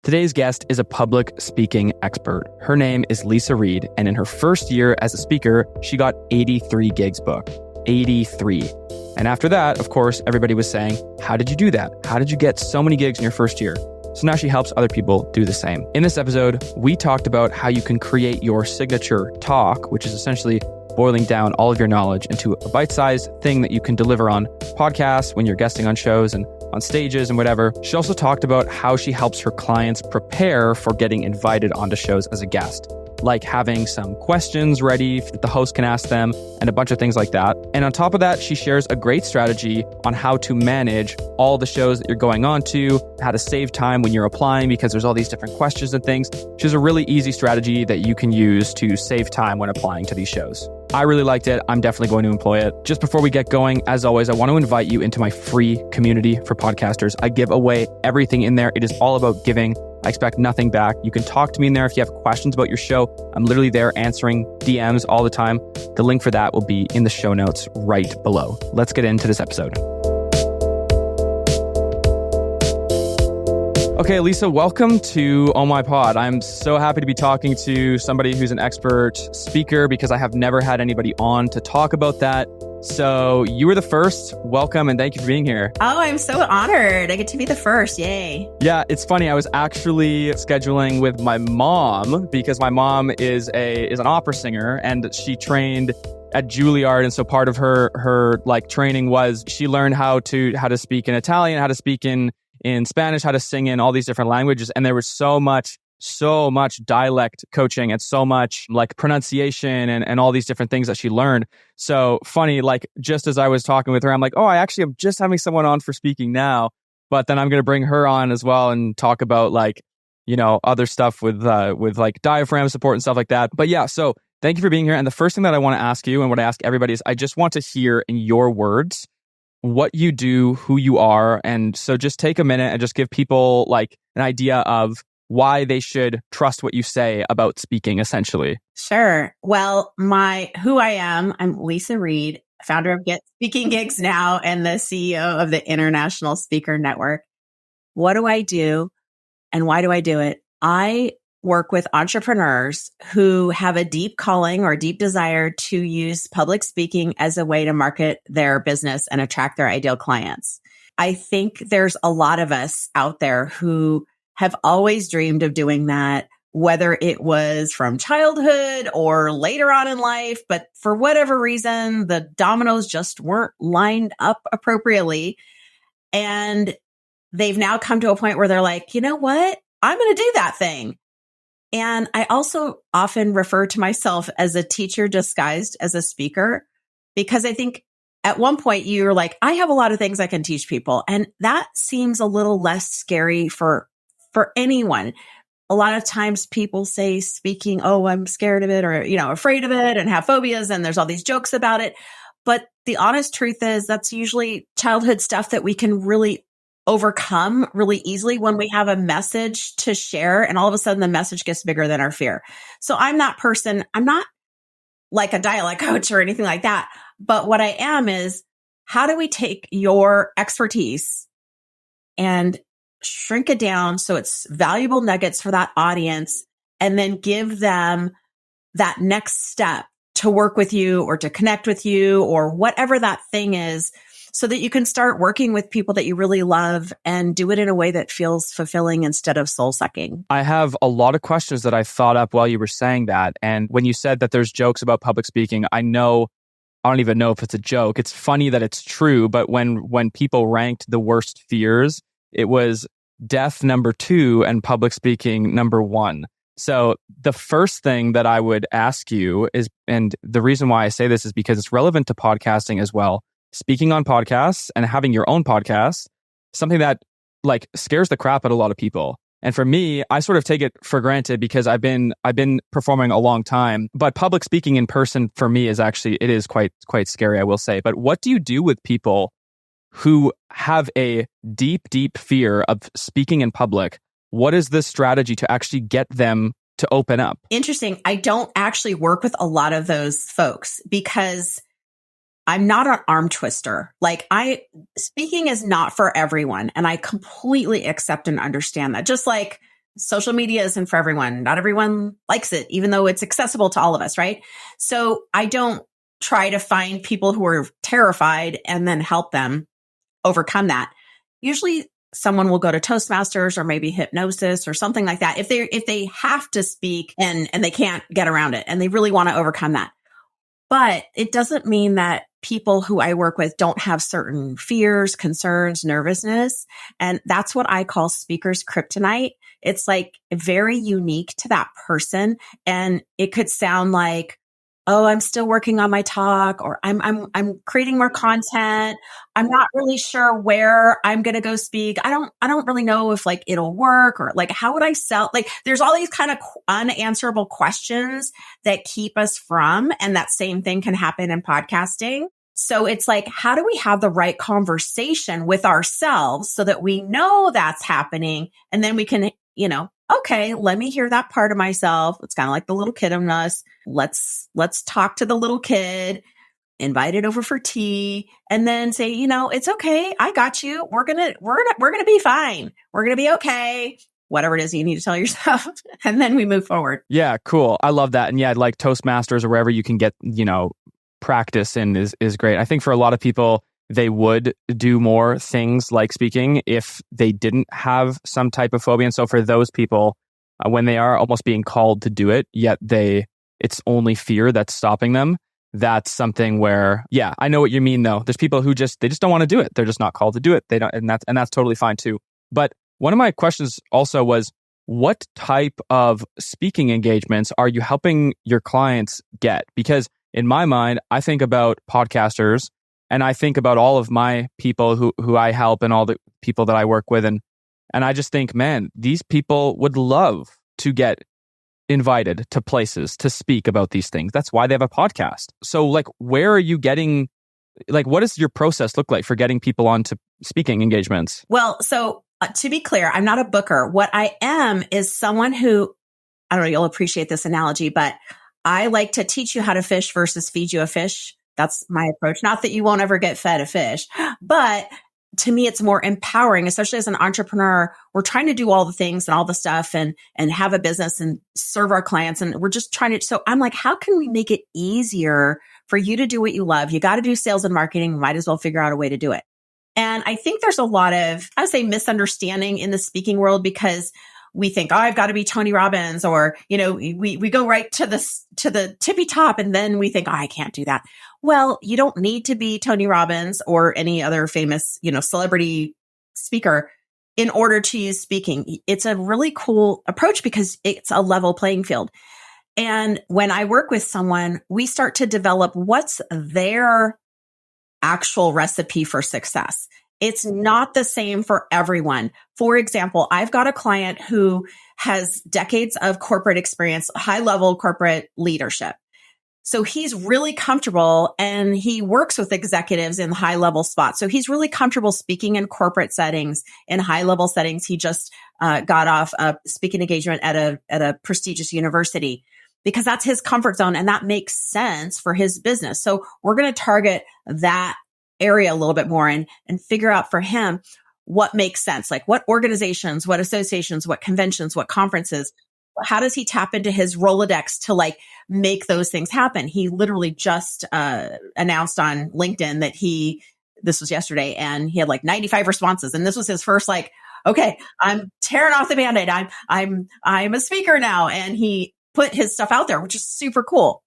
Today's guest is a public speaking expert. Her name is Leisa Reid, and in her first year as a speaker, she got 83 gigs booked. 83. And after that, of course, everybody was saying, how did you do that? How did you get so many gigs in your first year? So now she helps other people do the same. In this episode, we talked about how you can create your signature talk, which is essentially boiling down all of your knowledge into a bite-sized thing that you can deliver on podcasts, when you're guesting on shows and on stages and whatever. She also talked about how she helps her clients prepare for getting invited onto shows as a guest, like having some questions ready that the host can ask them and a bunch of things like that. And on top of that, she shares a great strategy on how to manage all the shows that you're going on to, how to save time when you're applying because there's all these different questions and things. She has a really easy strategy that you can use to save time when applying to these shows. I really liked it. I'm definitely going to employ it. Just before we get going, as always, I want to invite you into my free community for podcasters. I give away everything in there. It is all about giving. I expect nothing back. You can talk to me in there if you have questions about your show. I'm literally there answering DMs all the time. The link for that will be in the show notes right below. Let's get into this episode. Okay, Leisa, welcome to Oh My Pod. I'm so happy to be talking to somebody who's an expert speaker because I have never had anybody on to talk about that. So you were the first. Welcome and thank you for being here. Oh, I'm so honored. I get to be the first. Yay. Yeah, it's funny. I was actually scheduling with my mom because my mom is an opera singer and she trained at Juilliard. And so part of her like training was she learned how to speak in Italian, how to speak in Spanish, how to sing in all these different languages. And there was so much dialect coaching and so much like pronunciation and all these different things that she learned. So funny, like just as I was talking with her, I'm like, oh, I actually am just having someone on for speaking now, but then I'm going to bring her on as well and talk about like, you know, other stuff with like diaphragm support and stuff like that. But yeah, so thank you for being here. And the first thing that I want to ask you and what I ask everybody is I just want to hear in your words what you do, who you are. And so just take a minute and just give people like an idea of why they should trust what you say about speaking, essentially. Sure. Well, who I am, I'm Leisa Reid, founder of Get Speaking Gigs Now and the CEO of the International Speaker Network. What do I do and why do I do it? I work with entrepreneurs who have a deep calling or deep desire to use public speaking as a way to market their business and attract their ideal clients. I think there's a lot of us out there who have always dreamed of doing that, whether it was from childhood or later on in life, but for whatever reason, the dominoes just weren't lined up appropriately. And they've now come to a point where they're like, you know what? I'm going to do that thing. And I also often refer to myself as a teacher disguised as a speaker, because I think at one point you're like, I have a lot of things I can teach people. And that seems a little less scary for anyone. A lot of times people say speaking, oh, I'm scared of it or, you know, afraid of it and have phobias. And there's all these jokes about it. But the honest truth is that's usually childhood stuff that we can really overcome really easily when we have a message to share, and all of a sudden the message gets bigger than our fear. So I'm that person. I'm not like a dialect coach or anything like that. But what I am is, how do we take your expertise and shrink it down so it's valuable nuggets for that audience, and then give them that next step to work with you or to connect with you or whatever that thing is, so that you can start working with people that you really love and do it in a way that feels fulfilling instead of soul-sucking. I have a lot of questions that I thought up while you were saying that. And when you said that there's jokes about public speaking, I don't even know if it's a joke. It's funny that it's true, but when people ranked the worst fears, it was death number 2 and public speaking number 1. So the first thing that I would ask you is, and the reason why I say this is because it's relevant to podcasting as well. Speaking on podcasts and having your own podcast, something that like scares the crap out of a lot of people. And for me, I sort of take it for granted because I've been performing a long time. But public speaking in person for me is actually, it is quite scary, I will say. But what do you do with people who have a deep fear of speaking in public? What is the strategy to actually get them to open up? Interesting. I don't actually work with a lot of those folks because I'm not an arm twister. Speaking is not for everyone. And I completely accept and understand that. Just like social media isn't for everyone. Not everyone likes it, even though it's accessible to all of us, right? So I don't try to find people who are terrified and then help them overcome that. Usually someone will go to Toastmasters or maybe hypnosis or something like that. If they have to speak and they can't get around it and they really want to overcome that. But it doesn't mean that people who I work with don't have certain fears, concerns, nervousness. And that's what I call speaker's kryptonite. It's like very unique to that person. And it could sound like, oh, I'm still working on my talk, or I'm creating more content. I'm not really sure where I'm going to go speak. I don't really know if like it'll work, or like, how would I sell? Like there's all these kind of unanswerable questions that keep us from, and that same thing can happen in podcasting. So it's like, how do we have the right conversation with ourselves so that we know that's happening? And then we can, okay, let me hear that part of myself. It's kind of like the little kid in us. Let's talk to the little kid, invite it over for tea, and then say, it's okay. I got you. We're going to be fine. We're going to be okay. Whatever it is you need to tell yourself. And then we move forward. Yeah, cool. I love that. And yeah, like Toastmasters or wherever you can get, practice in is great. I think for a lot of people, they would do more things like speaking if they didn't have some type of phobia. And so for those people, when they are almost being called to do it, yet it's only fear that's stopping them. That's something where, yeah, I know what you mean though. There's people who they just don't want to do it. They're just not called to do it. They don't, and that's totally fine too. But one of my questions also was, what type of speaking engagements are you helping your clients get? Because in my mind, I think about podcasters and I think about all of my people who I help and all the people that I work with. And I just think, man, these people would love to get invited to places to speak about these things. That's why they have a podcast. So like, where are you getting, like, what does your process look like for getting people onto speaking engagements? Well, so to be clear, I'm not a booker. What I am is someone who, I don't know, you'll appreciate this analogy, but I like to teach you how to fish versus feed you a fish. That's my approach. Not that you won't ever get fed a fish, but to me, it's more empowering, especially as an entrepreneur. We're trying to do all the things and all the stuff and have a business and serve our clients. And we're just trying to, so I'm like, how can we make it easier for you to do what you love? You got to do sales and marketing. Might as well figure out a way to do it. And I think there's a lot of, I would say, misunderstanding in the speaking world because we think, oh, I've got to be Tony Robbins, or, we go right to the tippy top. And then we think, oh, I can't do that. Well, you don't need to be Tony Robbins or any other famous, celebrity speaker in order to use speaking. It's a really cool approach because it's a level playing field. And when I work with someone, we start to develop what's their actual recipe for success. It's not the same for everyone. For example, I've got a client who has decades of corporate experience, high-level corporate leadership. So he's really comfortable and he works with executives in high-level spots. So he's really comfortable speaking in corporate settings, in high-level settings. He just got off a speaking engagement at a prestigious university because that's his comfort zone and that makes sense for his business. So we're going to target that area a little bit more and figure out for him what makes sense, like what organizations, what associations, what conventions, what conferences, how does he tap into his Rolodex to like make those things happen? He literally just announced on LinkedIn that this was yesterday and he had like 95 responses. And this was his first like, okay, I'm tearing off the Band-Aid. I'm a speaker now. And he put his stuff out there, which is super cool.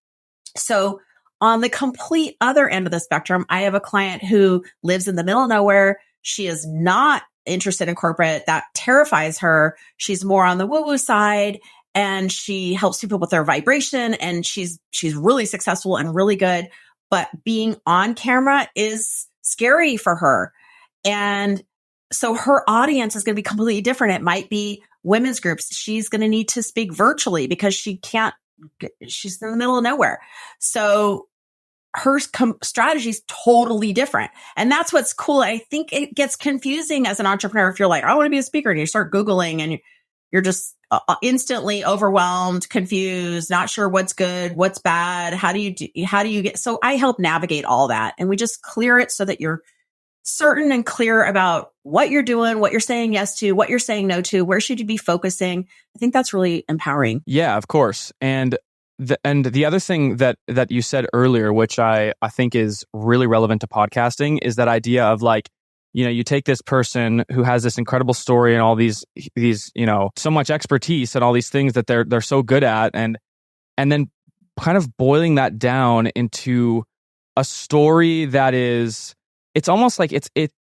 So on the complete other end of the spectrum, I have a client who lives in the middle of nowhere. She is not interested in corporate. That terrifies her. She's more on the woo-woo side and she helps people with their vibration and she's really successful and really good. But being on camera is scary for her. And so her audience is going to be completely different. It might be women's groups. She's going to need to speak virtually because she's in the middle of nowhere. So her strategy is totally different. And that's what's cool. I think it gets confusing as an entrepreneur. If you're like, I want to be a speaker and you start Googling and you're just instantly overwhelmed, confused, not sure what's good, what's bad. How do you get, so I help navigate all that and we just clear it so that you're certain and clear about what you're doing, what you're saying yes to, what you're saying no to, where should you be focusing. I think that's really empowering. Yeah, of course. And the other thing that you said earlier, which I think is really relevant to podcasting, is that idea of like, you take this person who has this incredible story and all these so much expertise and all these things that they're so good at, and then kind of boiling that down into a story that is, it's almost like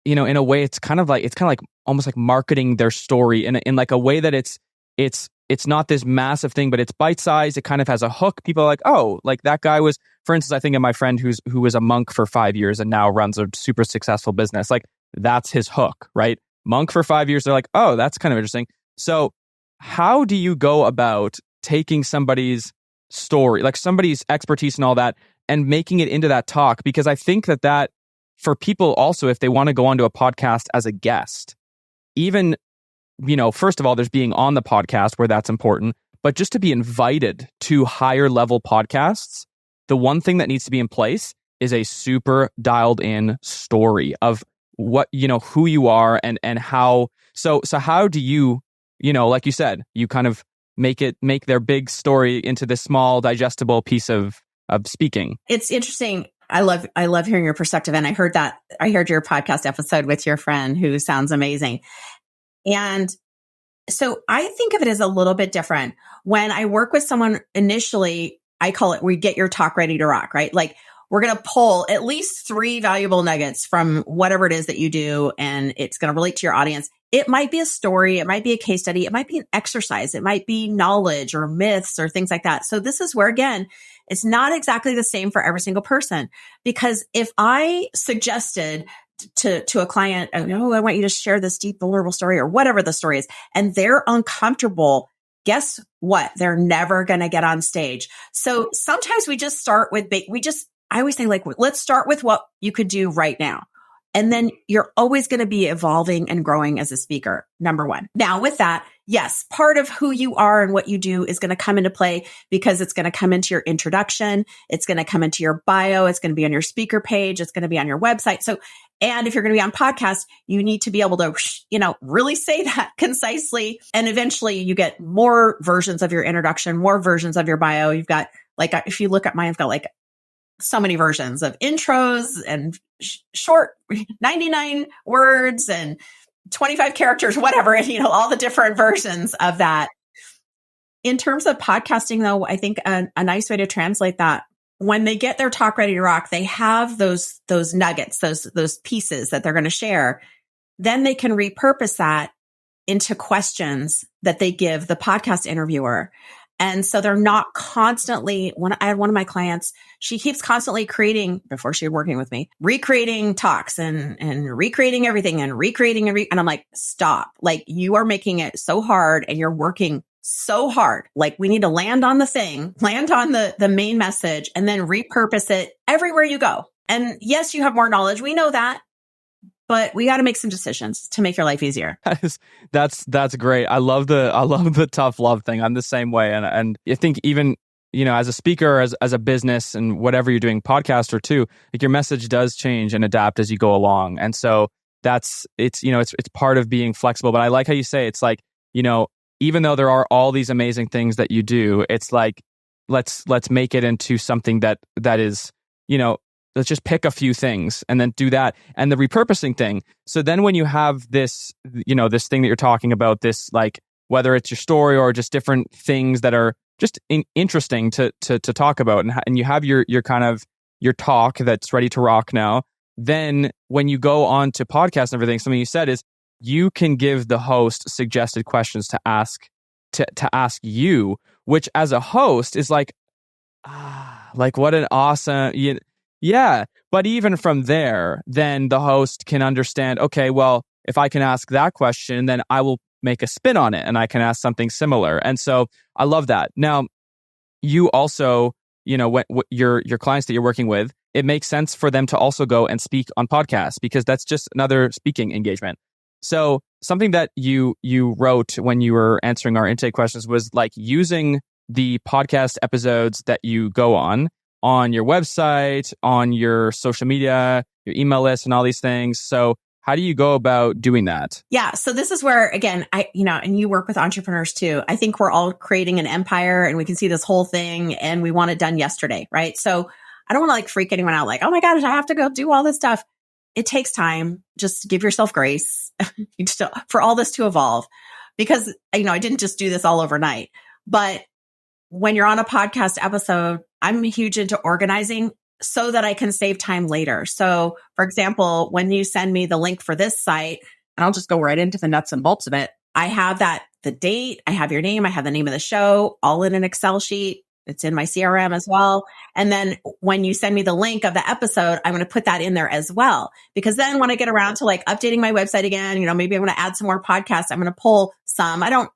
in a way it's kind of like almost like marketing their story in like a way that it's not this massive thing, but it's bite-sized. It kind of has a hook. People are like, oh, like that guy was, for instance, I think of my friend who was a monk for 5 years and now runs a super successful business. Like that's his hook, right? Monk for 5 years. They're like, oh, that's kind of interesting. So how do you go about taking somebody's story, like somebody's expertise and all that, and making it into that talk? Because I think that for people also, if they want to go onto a podcast as a guest, even, first of all, there's being on the podcast where that's important, but just to be invited to higher level podcasts, the one thing that needs to be in place is a super dialed in story of what, who you are and how. So how do you, like you said, you kind of make their big story into this small digestible piece of speaking. It's interesting. I love hearing your perspective. And I heard your podcast episode with your friend who sounds amazing. And so I think of it as a little bit different. When I work with someone initially, I call it, we get your talk ready to rock, right? Like we're going to pull at least 3 valuable nuggets from whatever it is that you do. And it's going to relate to your audience. It might be a story. It might be a case study. It might be an exercise. It might be knowledge or myths or things like that. So this is where, again, it's not exactly the same for every single person. Because if I suggested to a client, oh, I want you to share this deep, vulnerable story or whatever the story is, and they're uncomfortable, guess what? They're never going to get on stage. So sometimes we just start with, I always say, like, let's start with what you could do right now. And then you're always going to be evolving and growing as a speaker, number one. Now with that, yes, part of who you are and what you do is going to come into play because it's going to come into your introduction. It's going to come into your bio. It's going to be on your speaker page. It's going to be on your website. So, and if you're going to be on podcast, you need to be able to, really say that concisely. And eventually you get more versions of your introduction, more versions of your bio. You've got, like, if you look at mine, I've got like so many versions of intros and short 99 words and 25 characters, whatever, and, all the different versions of that. In terms of podcasting, though, I think a nice way to translate that, when they get their talk ready to rock, they have those nuggets, those pieces that they're going to share. Then they can repurpose that into questions that they give the podcast interviewer. And so they're not constantly, I had one of my clients, she keeps constantly creating, before she was working with me, recreating talks and recreating everything and recreating and I'm like, stop. Like, you are making it so hard and you're working so hard. Like, we need to land on the thing, land on the main message, and then repurpose it everywhere you go. And yes, you have more knowledge. We know that. But we got to make some decisions to make your life easier. That's great. I love the tough love thing. I'm the same way, and I think even as a speaker, as a business, and whatever you're doing, podcast or two, like your message does change and adapt as you go along. And so it's part of being flexible. But I like how you say it's like even though there are all these amazing things that you do, it's like let's make it into something that is let's just pick a few things and then do that. And the repurposing thing. So then when you have this, this thing that you're talking about, this, like, whether it's your story or just different things that are just interesting to talk about, and you have your kind of your talk that's ready to rock now, then when you go on to podcasts and everything, something you said is you can give the host suggested questions to ask you, which as a host is like what an awesome... Yeah. But even from there, then the host can understand, okay, well, if I can ask that question, then I will make a spin on it and I can ask something similar. And so I love that. Now, you also, when your clients that you're working with, it makes sense for them to also go and speak on podcasts because that's just another speaking engagement. So something that you wrote when you were answering our intake questions was like using the podcast episodes that you go on your website, on your social media, your email list and all these things. So how do you go about doing that? Yeah. So this is where, again, and you work with entrepreneurs too. I think we're all creating an empire and we can see this whole thing and we want it done yesterday. Right. So I don't want to like freak anyone out. Like, oh my gosh, I have to go do all this stuff. It takes time. Just give yourself grace for all this to evolve, because, I didn't just do this all overnight, but when you're on a podcast episode, I'm huge into organizing so that I can save time later. So for example, when you send me the link for this site, and I'll just go right into the nuts and bolts of it. I have the date, I have your name, I have the name of the show, all in an Excel sheet. It's in my CRM as well. And then when you send me the link of the episode, I'm going to put that in there as well. Because then when I get around to like updating my website again, maybe I'm going to add some more podcasts. I'm going to pull some. I don't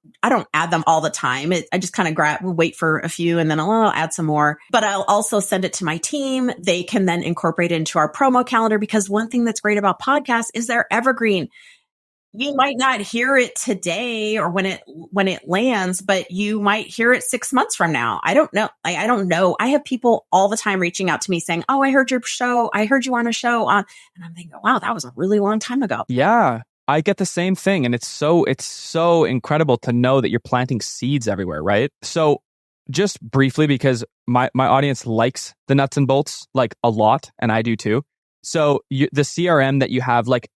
add them all the time. I just kind of wait for a few and then I'll add some more. But I'll also send it to my team. They can then incorporate it into our promo calendar, because one thing that's great about podcasts is they're evergreen. You might not hear it today or when it lands, but you might hear it 6 months from now. I don't know. I don't know. I have people all the time reaching out to me saying, "Oh, I heard your show. I heard you on a show on," and I'm thinking, "Wow, that was a really long time ago." Yeah, I get the same thing, and it's so incredible to know that you're planting seeds everywhere, right? So, just briefly, because my audience likes the nuts and bolts like a lot, and I do too. So the CRM that you have, like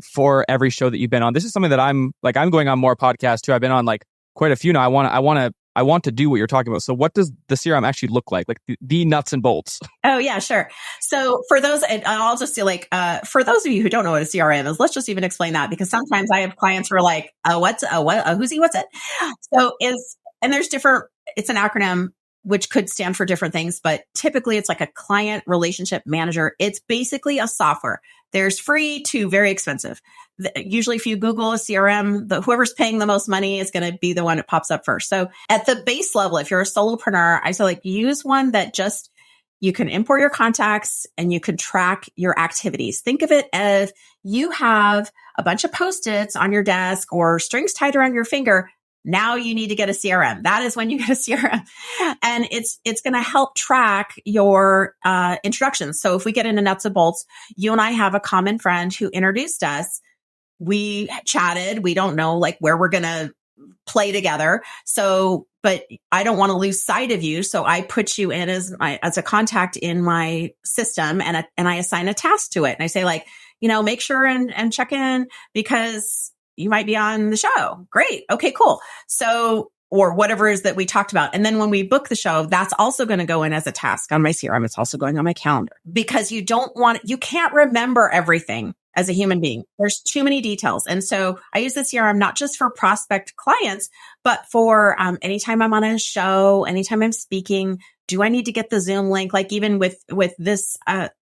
for every show that you've been on, this is something that I'm going on more podcasts too. I've been on like quite a few now. I want to do what you're talking about. So what does the CRM actually look like the nuts and bolts? Oh yeah, sure. So for those, and I'll just say for those of you who don't know what a CRM is, let's just even explain that, because sometimes I have clients who are like, what's it? And there's different, it's an acronym which could stand for different things, but typically it's like a client relationship manager. It's basically a software. There's free to very expensive. Usually if you Google a CRM, whoever's paying the most money is going to be the one that pops up first. So at the base level, if you're a solopreneur, I say use one that just, you can import your contacts and you can track your activities. Think of it as you have a bunch of Post-its on your desk or strings tied around your finger. Now you need to get a CRM. That is when you get a CRM. And it's going to help track your introductions. So if we get into nuts and bolts, you and I have a common friend who introduced us. We chatted. We don't know where we're going to play together. So, but I don't want to lose sight of you. So I put you in as a contact in my system, and I assign a task to it. And I say make sure and check in, because you might be on the show. Great. Okay, cool. So, or whatever it is that we talked about. And then when we book the show, that's also going to go in as a task on my CRM. It's also going on my calendar, because you can't remember everything as a human being. There's too many details. And so I use the CRM not just for prospect clients, but for anytime I'm on a show, anytime I'm speaking. Do I need to get the Zoom link? Even with this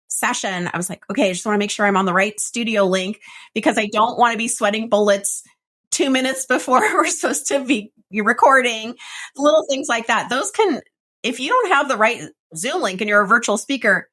session, I was like, okay, I just want to make sure I'm on the right studio link, because I don't want to be sweating bullets 2 minutes before we're supposed to be recording. Little things like that. Those can, if you don't have the right Zoom link and you're a virtual speaker,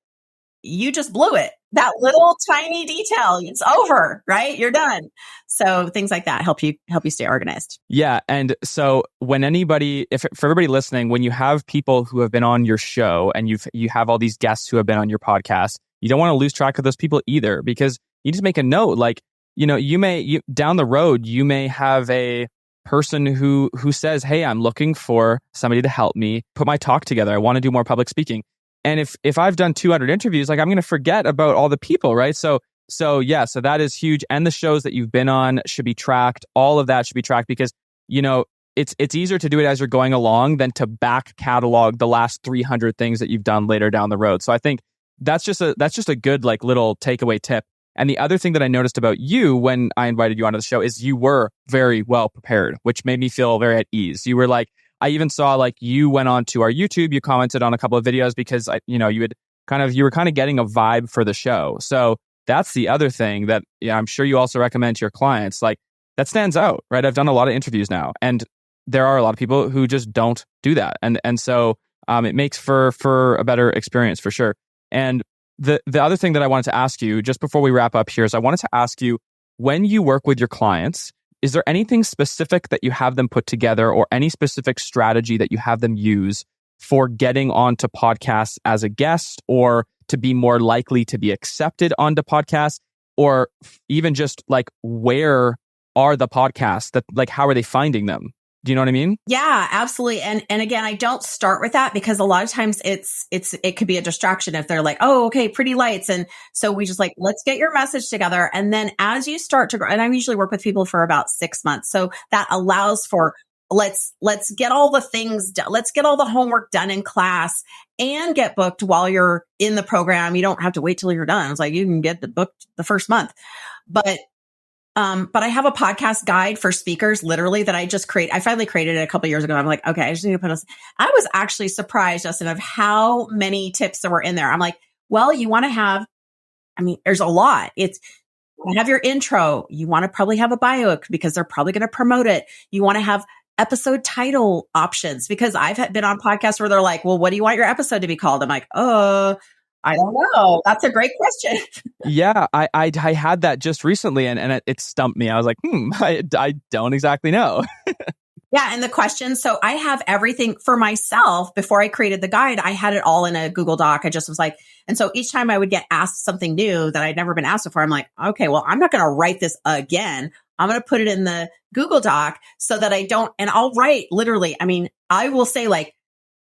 you just blew it. That little tiny detail, it's over, right? You're done. So things like that help you stay organized. Yeah. And so for everybody listening, when you have people who have been on your show and you have all these guests who have been on your podcast, you don't want to lose track of those people either, because you just make a note. Down the road, you may have a person who says, "Hey, I'm looking for somebody to help me put my talk together. I want to do more public speaking." And if I've done 200 interviews, I'm going to forget about all the people, right? So that is huge. And the shows that you've been on should be tracked. All of that should be tracked, because, it's easier to do it as you're going along than to back catalog the last 300 things that you've done later down the road. So I think that's just a good little takeaway tip. And the other thing that I noticed about you when I invited you onto the show is you were very well prepared, which made me feel very at ease. You were I even saw you went on to our YouTube, you commented on a couple of videos, because you were kind of getting a vibe for the show. So that's the other thing that I'm sure you also recommend to your clients. That stands out, right? I've done a lot of interviews now, and there are a lot of people who just don't do that. And so it makes for a better experience for sure. And the other thing that I wanted to ask you just before we wrap up here is I wanted to ask you, when you work with your clients, is there anything specific that you have them put together, or any specific strategy that you have them use for getting onto podcasts as a guest, or to be more likely to be accepted onto podcasts, or even just like, where are the podcasts that, like, how are they finding them? Do you know what I mean? Yeah, absolutely. And again, I don't start with that because a lot of times it could be a distraction if they're like, oh, okay, pretty lights. And so we just like, let's get your message together. And then as you start to grow, and I usually work with people for about 6 months. So that allows for, let's get all the things done. Let's get all the homework done in class and get booked while you're in the program. You don't have to wait till you're done. It's like, you can get the booked the first month. But I have a podcast guide for speakers, literally, that I just I finally created it a couple of years ago. I'm like, okay, I just need to put this. I was actually surprised, Justin, of how many tips there were in there. I'm like, well, you want to have, there's a lot. You have your intro. You want to probably have a bio because they're probably going to promote it. You want to have episode title options, because I've been on podcasts where they're like, well, what do you want your episode to be called? I'm like, I don't know. That's a great question. Yeah, I had that just recently, and it stumped me. I was like, I don't exactly know. Yeah, and the questions. So I have everything for myself. Before I created the guide, I had it all in a Google Doc. I just was like, and so each time I would get asked something new that I'd never been asked before, I'm like, okay, well, I'm not going to write this again. I'm going to put it in the Google Doc so that I don't, and I'll write literally. I will say, like,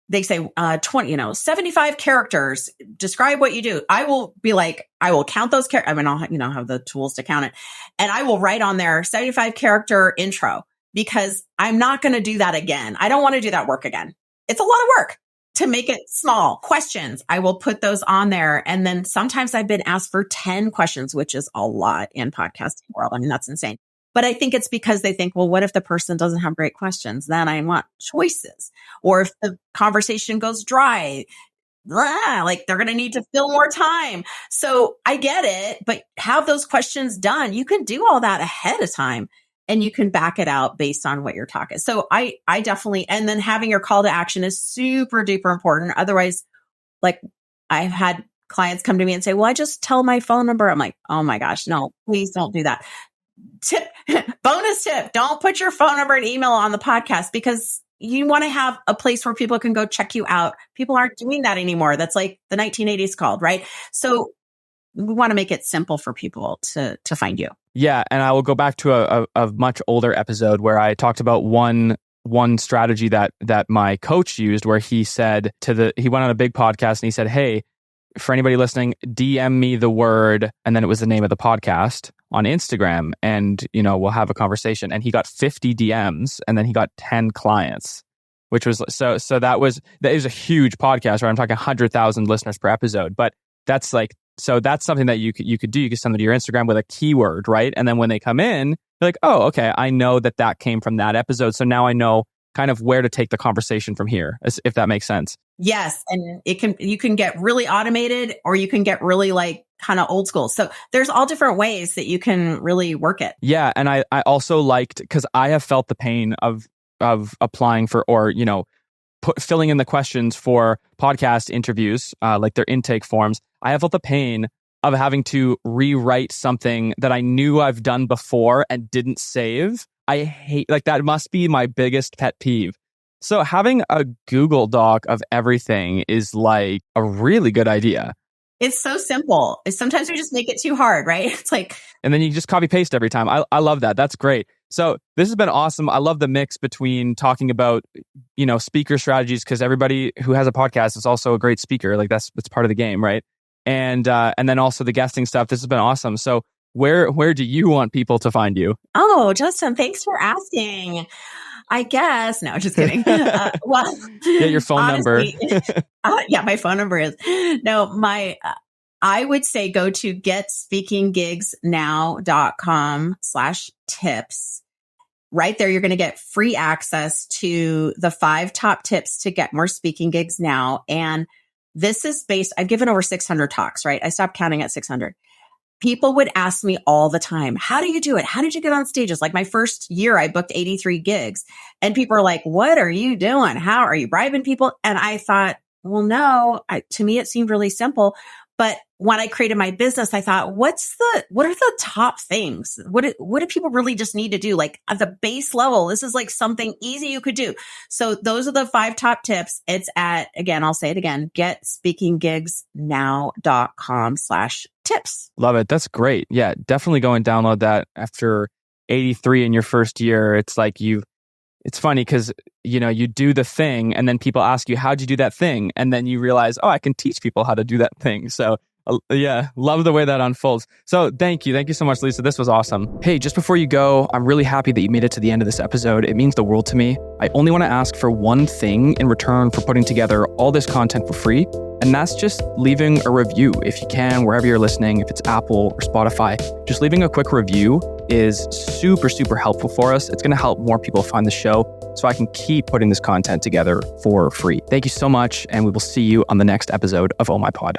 they say 75 characters, describe what you do. I will be like, I will count those characters. I'll have the tools to count it. And I will write on there 75 character intro, because I'm not going to do that again. I don't want to do that work again. It's a lot of work to make it small. Questions, I will put those on there. And then sometimes I've been asked for 10 questions, which is a lot in podcasting world. That's insane. But I think it's because they think, well, what if the person doesn't have great questions? Then I want choices. Or if the conversation goes dry, like they're going to need to fill more time. So I get it, but have those questions done. You can do all that ahead of time, and you can back it out based on what you're talking. So I definitely, and then having your call to action is super duper important. Otherwise, like, I've had clients come to me and say, well, I just tell my phone number. I'm like, oh my gosh, no, please don't do that. Bonus tip, don't put your phone number and email on the podcast, because you want to have a place where people can go check you out. People aren't doing that anymore. That's like the 1980s called, right? So we want to make it simple for people to find you. Yeah. And I will go back to a much older episode where I talked about one strategy that my coach used, where he said he went on a big podcast and he said, hey, for anybody listening, DM me the word, and then it was the name of the podcast on Instagram, and we'll have a conversation. And he got 50 DMs, and then he got 10 clients, which was so that is a huge podcast, where I'm talking 100,000 listeners per episode. But that's something that you could do. You could send them to your Instagram with a keyword, right? And then when they come in, they're like, oh, okay, I know that came from that episode. So now I know kind of where to take the conversation from here, if that makes sense. Yes. And you can get really automated, or you can get really like kind of old school. So there's all different ways that you can really work it. Yeah. And I also liked, because I have felt the pain of applying for, or, filling in the questions for podcast interviews, like their intake forms. I have felt the pain of having to rewrite something that I knew I've done before and didn't save. I hate, like, that must be my biggest pet peeve. So having a Google Doc of everything is like a really good idea. It's so simple. Sometimes we just make it too hard, right? It's like, and then you just copy paste every time. I love that. That's great. So this has been awesome. I love the mix between talking about, speaker strategies, because everybody who has a podcast is also a great speaker. Like that's part of the game, right? And then also the guesting stuff. This has been awesome. So where do you want people to find you? Oh, Justin, thanks for asking. I guess. No, just kidding. Well, get your phone honestly, number. Yeah, my phone number is I would say go to getspeakinggigsnow.com/tips. Right there, you're going to get free access to the 5 top tips to get more speaking gigs now. And this is I've given over 600 talks, right? I stopped counting at 600. People would ask me all the time, how do you do it? How did you get on stages? Like my first year, I booked 83 gigs, and people are like, what are you doing? How are you bribing people? And I thought, well, no, to me, it seemed really simple, But when I created my business, I thought, what are the top things? What do people really just need to do? Like at the base level, this is like something easy you could do. So those are the 5 top tips. It's at, again, I'll say it again, getspeakinggigsnow.com/tips. Love it. That's great. Yeah, definitely go and download that. After 83 in your first year, it's like it's funny because, you do the thing and then people ask you, how'd you do that thing? And then you realize, oh, I can teach people how to do that thing. So yeah, love the way that unfolds. So thank you. Thank you so much, Leisa. This was awesome. Hey, just before you go, I'm really happy that you made it to the end of this episode. It means the world to me. I only want to ask for one thing in return for putting together all this content for free. And that's just leaving a review if you can, wherever you're listening, if it's Apple or Spotify. Just leaving a quick review is super, super helpful for us. It's going to help more people find the show so I can keep putting this content together for free. Thank you so much, and we will see you on the next episode of Oh My Pod.